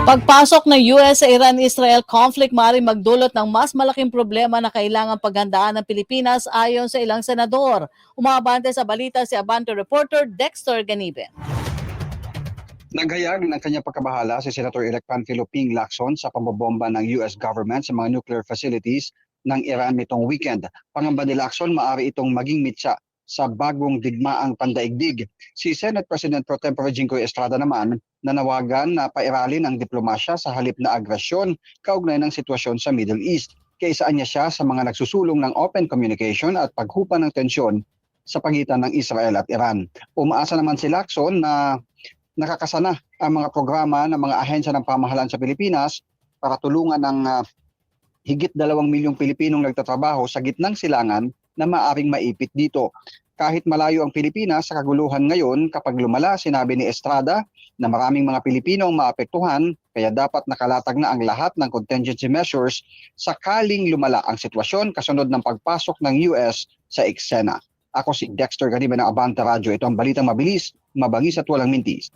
Pagpasok ng US sa Iran-Israel conflict maaaring magdulot ng mas malaking problema na kailangang paghandaan ng Pilipinas ayon sa ilang senador. Umabante sa balita si Abante reporter Dexter Ganibe. Naghayag ng kanyang pagkabahala si Senator-elect Panfilo Ping Lacson sa pambobomba ng US government sa mga nuclear facilities ng Iran nitong weekend. Pangamba ni Lacson, maaari itong maging mitsa sa bagong digmaang pandaigdig. Si Senate President Pro Tempore Jinggoy Estrada naman nanawagan na pairalin ang diplomasya sa halip na agresyon kaugnay ng sitwasyon sa Middle East. Kaisaan niya siya sa mga nagsusulong ng open communication at paghupa ng tensyon sa pagitan ng Israel at Iran. Umaasa naman si Lacson na nakakasana ang mga programa ng mga ahensya ng pamahalaan sa Pilipinas para tulungan ng higit 2 milyong Pilipinong nagtatrabaho sa gitnang silangan na maaring maipit dito. Kahit malayo ang Pilipinas sa kaguluhan ngayon, kapag lumala, sinabi ni Estrada na maraming mga Pilipino ang maapektuhan, kaya dapat nakalatag na ang lahat ng contingency measures sakaling lumala ang sitwasyon kasunod ng pagpasok ng US sa eksena. Ako si Dexter Ganibe ng Abante Radio. Ito ang balitang mabilis, mabangis at walang mintis.